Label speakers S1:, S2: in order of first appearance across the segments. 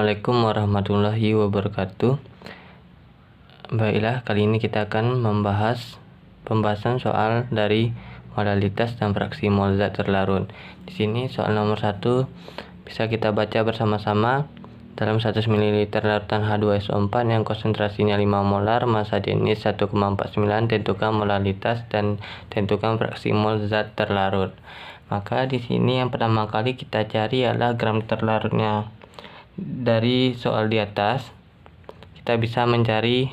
S1: Assalamualaikum warahmatullahi wabarakatuh. Baiklah, kali ini kita akan membahas pembahasan soal dari molalitas dan fraksi mol zat terlarut. Di sini soal nomor 1 bisa kita baca bersama-sama. Dalam 100 ml larutan H2SO4 yang konsentrasinya 5 molar, massa jenis 1,49, tentukan molalitas dan tentukan fraksi mol zat terlarut. Maka di sini yang pertama kali kita cari adalah gram terlarutnya. Dari soal di atas kita bisa mencari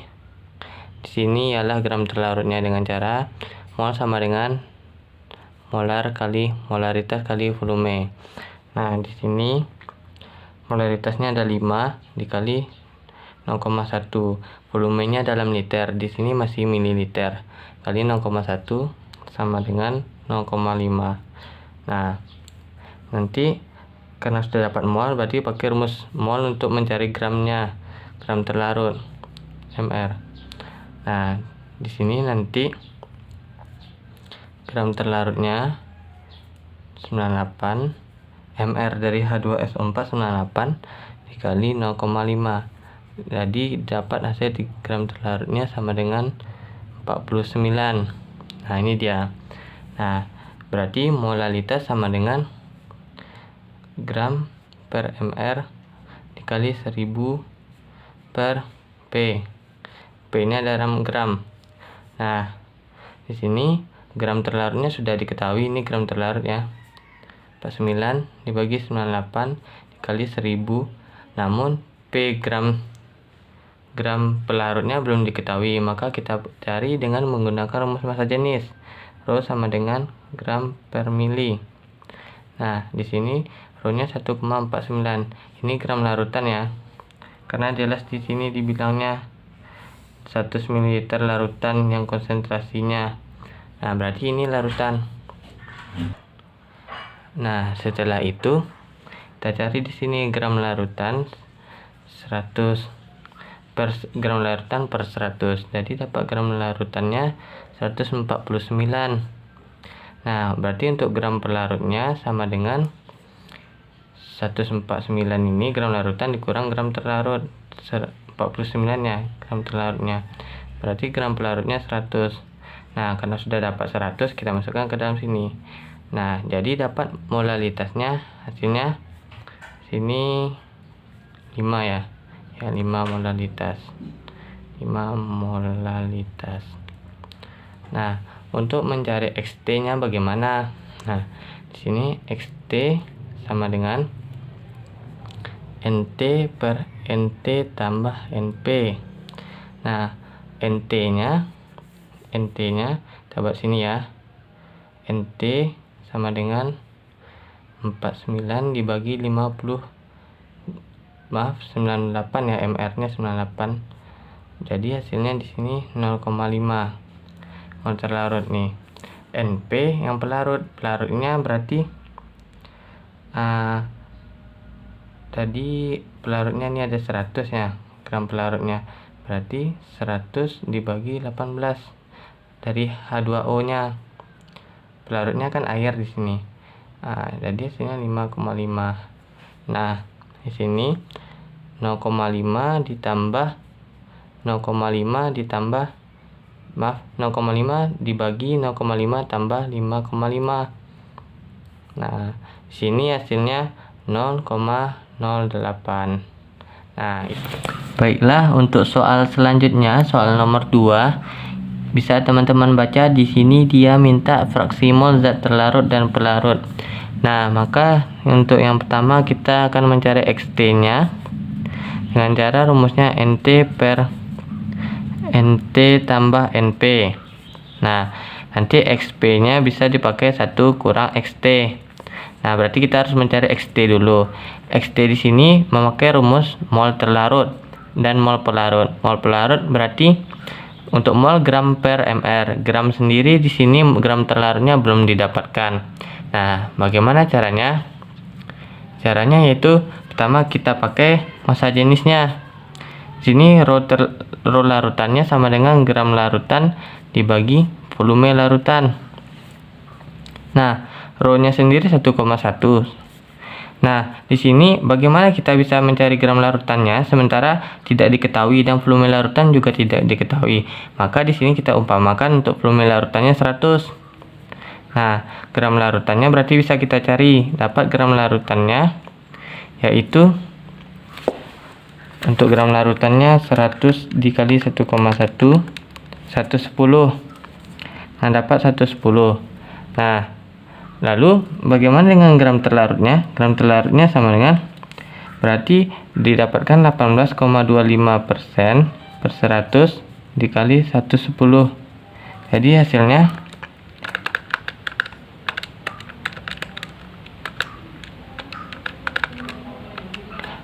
S1: di sini ialah gram terlarutnya dengan cara mol sama dengan molar kali molaritas kali volume. Nah, di sini molaritasnya ada 5 dikali 0,1. Volumenya dalam liter. Di sini masih mililiter. Kali 0,1 sama dengan 0,5. Nah, nanti karena sudah dapat mol, berarti pakai rumus mol untuk mencari gramnya, gram terlarut, mr. Nah, di sini nanti gram terlarutnya 98, mr dari H2SO4 98 dikali 0,5. Jadi dapat hasil di gram terlarutnya sama dengan 49. Nah, ini dia. Nah, berarti molalitas sama dengan gram per mr dikali 1000 per p. P ini dalam gram. Nah, di sini gram terlarutnya sudah diketahui, ini gram terlarut ya. 49 dibagi 98 dikali 1000. Namun p gram pelarutnya belum diketahui, maka kita cari dengan menggunakan rumus massa jenis. Rho sama dengan gram per mili. Nah, di sini rho-nya 1,49. Ini gram larutan ya. Karena jelas di sini dibilangnya 100 ml larutan yang konsentrasinya. Nah, berarti ini larutan. Nah, setelah itu kita cari di sini gram larutan 100 per gram larutan per 100. Jadi dapat gram larutannya 149. Nah, berarti untuk gram pelarutnya sama dengan 149 ini gram larutan dikurang gram terlarut 49 ya, gram terlarutnya. Berarti gram pelarutnya 100. Nah, karena sudah dapat 100 kita masukkan ke dalam sini. Nah, jadi dapat molalitasnya hasilnya sini 5 ya. Ya, 5 molalitas. 5 molalitas. Nah, untuk mencari XT-nya bagaimana? Nah, di sini XT sama dengan NT per NT tambah NP. Nah, NT-nya dapat sini ya. NT sama dengan 49 dibagi 98 ya, MR-nya 98. Jadi hasilnya di sini 0,5 mol terlarut nih. NP yang pelarutnya berarti tadi pelarutnya ini ada 100 ya, gram pelarutnya. Berarti 100 dibagi 18 dari H2O nya. Pelarutnya kan air di sini. Jadi hasilnya 5,5. Nah, di sini 0,5 ditambah 0,5 dibagi 0,5 tambah 5,5. Nah, di sini hasilnya 0,08. Nah, itu. Baiklah, untuk soal selanjutnya, soal nomor 2, bisa teman-teman baca di sini dia minta fraksi mol zat terlarut dan pelarut. Nah, maka untuk yang pertama kita akan mencari XT-nya dengan cara rumusnya NT per NT tambah NP. Nah, nanti XP-nya bisa dipakai 1 kurang XT. Nah, berarti kita harus mencari XT dulu. XT di sini memakai rumus mol terlarut dan mol pelarut. Mol pelarut berarti untuk mol gram per mr. Gram sendiri di sini gram terlarutnya belum didapatkan. Nah, bagaimana caranya? Caranya yaitu pertama kita pakai massa jenisnya. Di sini rho larutannya sama dengan gram larutan dibagi volume larutan. Nah, rho-nya sendiri 1,1. Nah, di sini bagaimana kita bisa mencari gram larutannya sementara tidak diketahui dan volume larutan juga tidak diketahui. Maka di sini kita umpamakan untuk volume larutannya 100. Nah, gram larutannya berarti bisa kita cari. Dapat gram larutannya yaitu untuk gram larutannya 100 dikali 1,1 110. Nah, dapat 110. Nah, lalu bagaimana dengan gram terlarutnya? Gram terlarutnya sama dengan berarti didapatkan 18,25% per 100 dikali 110. Jadi hasilnya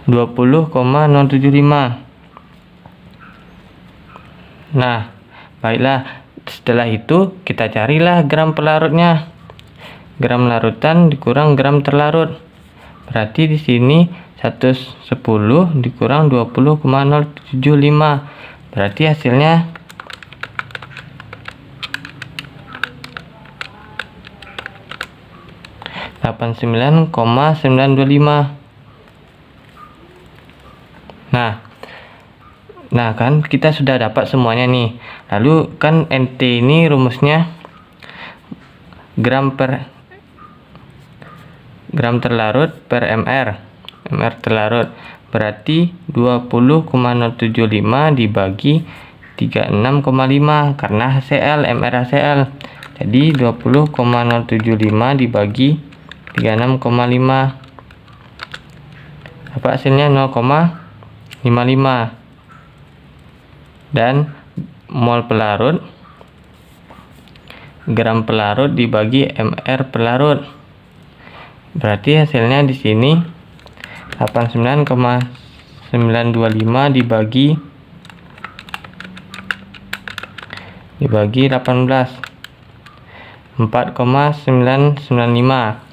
S1: 20,075. Nah, baiklah. Setelah itu kita carilah gram pelarutnya. Gram larutan dikurang gram terlarut. Berarti di sini 110 dikurang 20,075. Berarti hasilnya 89,925. Nah kan kita sudah dapat semuanya nih. Lalu kan NT ini rumusnya gram terlarut per MR terlarut, berarti 20,075 dibagi 36,5 karena HCl, MR HCl. Jadi 20,075 dibagi 36,5 apa hasilnya 0,55. Dan mol pelarut, gram pelarut dibagi MR pelarut, berarti hasilnya di sini 89,925 dibagi 18, 4,995.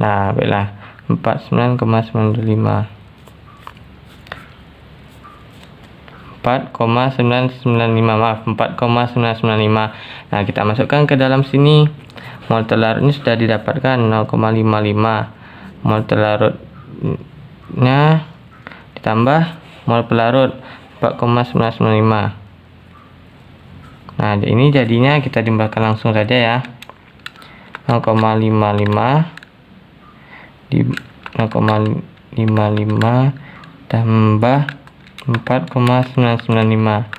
S1: Nah, baiklah, 49,995. 4,995. Nah, kita masukkan ke dalam sini. Mol terlarutnya sudah didapatkan 0,55. Mol terlarutnya ditambah mol pelarut 4,995. Nah, ini jadinya kita timbulkan langsung saja ya. 0,55 di 0,55 tambah 4,995.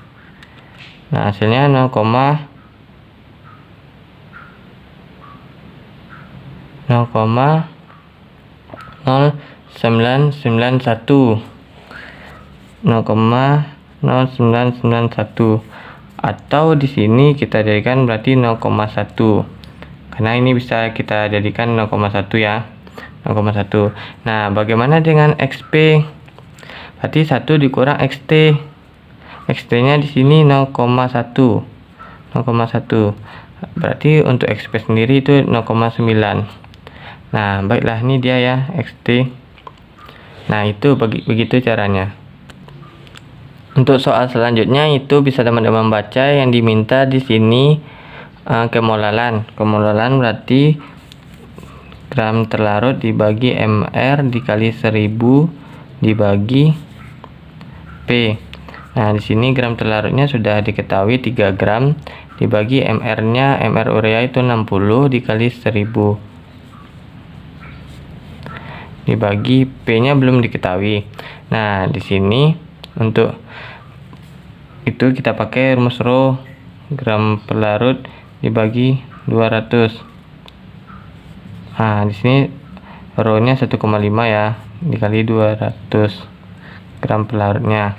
S1: Nah, hasilnya 0,0991 atau di sini kita jadikan berarti 0,1 karena ini bisa kita jadikan 0,1 ya, 0,1. Nah, bagaimana dengan XP? Berarti 1 dikurang XT. XT nya di sini 0,1. Berarti untuk XP sendiri itu 0,9. Nah, baiklah, ini dia ya XT. Nah, itu begitu caranya. Untuk soal selanjutnya itu bisa teman-teman baca yang diminta di sini kemolalan. Kemolalan berarti gram terlarut dibagi MR dikali 1000 dibagi P. Nah, di sini gram terlarutnya sudah diketahui 3 gram dibagi MR-nya, MR urea itu 60 dikali 1000 dibagi P-nya belum diketahui. Nah, di sini untuk itu kita pakai rumus rho, gram pelarut dibagi 200. Nah, di sini rho-nya 1,5 ya, dikali 200 gram pelarutnya.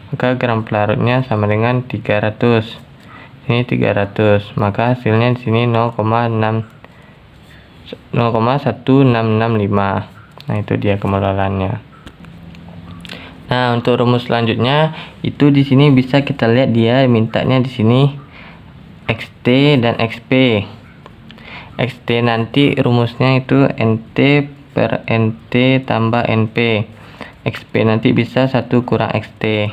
S1: Maka gram pelarutnya sama dengan 300. Ini 300, maka hasilnya di sini 0,1665. Nah, itu dia kemolalannya. Nah, untuk rumus selanjutnya itu di sini bisa kita lihat dia mintanya di sini XT dan XP. XT nanti rumusnya itu NT per NT tambah NP. XP nanti bisa 1 kurang XT.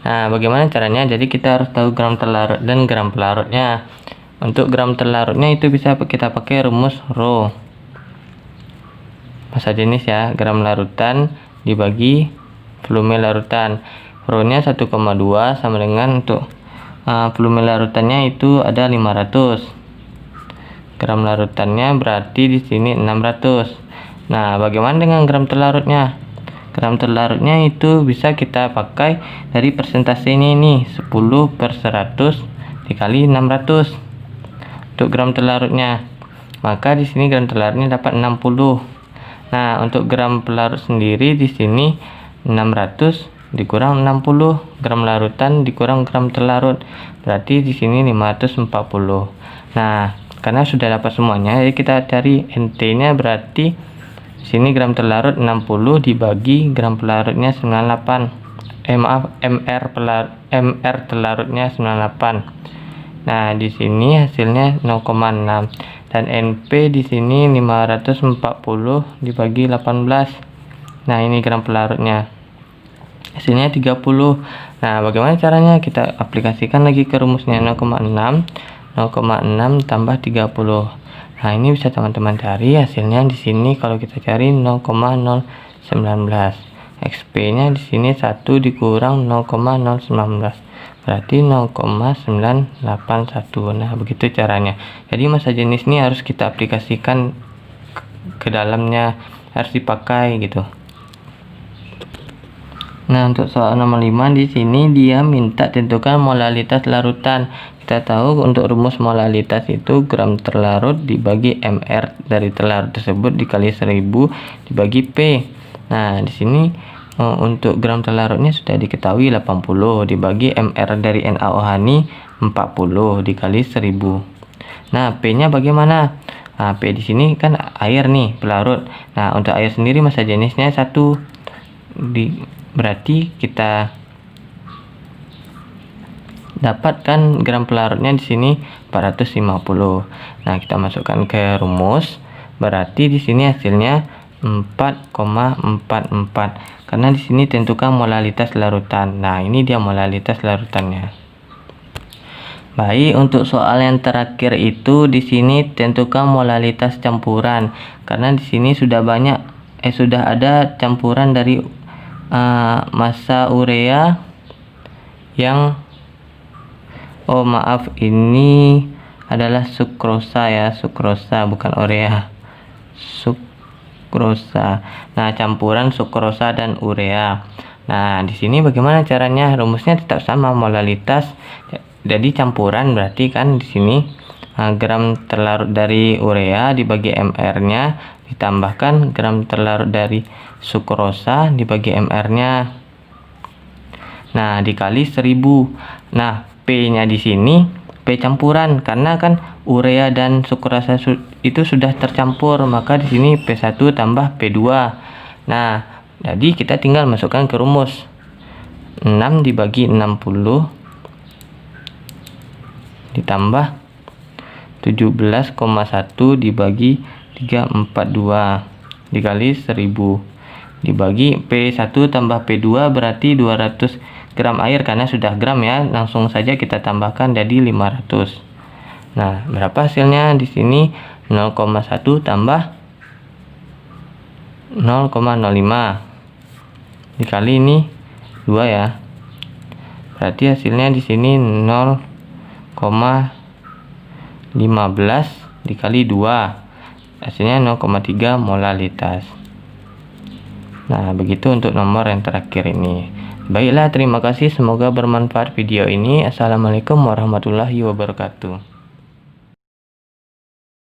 S1: Nah, bagaimana caranya? Jadi kita harus tahu gram terlarut dan gram pelarutnya. Untuk gram terlarutnya itu bisa kita pakai rumus rho. massa jenis ya, gram larutan dibagi volume larutan. Rho-nya 1,2 sama dengan untuk volume larutannya itu ada 500. Gram larutannya berarti di sini 600. Nah, bagaimana dengan gram terlarutnya? Gram terlarutnya itu bisa kita pakai dari persentase ini nih, 10/100 dikali 600 untuk gram terlarutnya. Maka di sini gram terlarutnya dapat 60. Nah, untuk gram pelarut sendiri di sini 600 dikurang 60, gram larutan dikurang gram terlarut, berarti di sini 540. Nah, karena sudah dapat semuanya, jadi kita cari NT-nya, berarti di sini gram terlarut 60 dibagi gram pelarutnya 98. MR terlarutnya 98. Nah, di sini hasilnya 0,6 dan NP di sini 540 dibagi 18. Nah, ini gram pelarutnya. Hasilnya 30. Nah, bagaimana caranya? Kita aplikasikan lagi ke rumusnya, 0,6 tambah 30. Nah, ini bisa teman-teman cari hasilnya di sini. Kalau kita cari 0,019, XP-nya di sini 1 dikurang 0,019, berarti 0,981. Nah, begitu caranya. Jadi massa jenis ini harus kita aplikasikan ke dalamnya, harus dipakai gitu. Nah, untuk soal nomor 5 di sini dia minta tentukan molalitas larutan. Kita tahu untuk rumus molalitas itu gram terlarut dibagi MR dari terlarut tersebut dikali 1000 dibagi P. Nah, di sini untuk gram terlarutnya sudah diketahui 80 dibagi MR dari NaOH 40 dikali 1000. Nah, P-nya bagaimana? Nah, P di sini kan air nih, pelarut. Nah, untuk air sendiri massa jenisnya 1. Berarti kita dapatkan gram pelarutnya di sini 450. Nah, kita masukkan ke rumus. Berarti di sini hasilnya 4,44. Karena di sini tentukan molalitas larutan. Nah, ini dia molalitas larutannya. Baik, untuk soal yang terakhir itu di sini tentukan molalitas campuran. Karena di sini sudah ada campuran dari massa urea yang ini adalah sukrosa ya, sukrosa bukan urea, sukrosa. Nah, campuran sukrosa dan urea. Nah, di sini bagaimana caranya? Rumusnya tetap sama, molalitas. Jadi campuran berarti kan di sini gram terlarut dari urea dibagi MR-nya ditambahkan gram terlarut dari sukrosa dibagi MR-nya. Nah, dikali 1000. Nah, P-nya di sini P campuran karena kan urea dan sukrosa itu sudah tercampur, maka di sini P1 tambah P2. Nah, jadi kita tinggal masukkan ke rumus. 6 dibagi 60 ditambah 17,1 dibagi 342 dikali 1000 dibagi P1 tambah P2 berarti 200 gram air, karena sudah gram ya, langsung saja kita tambahkan jadi 500. Nah, berapa hasilnya? Di sini 0,1 tambah 0,05 dikali ini 2 ya. Berarti hasilnya di sini 0,15 dikali 2, hasilnya 0,3 molalitas. Nah, begitu untuk nomor yang terakhir ini. Baiklah, terima kasih, semoga bermanfaat video ini. Assalamualaikum warahmatullahi wabarakatuh.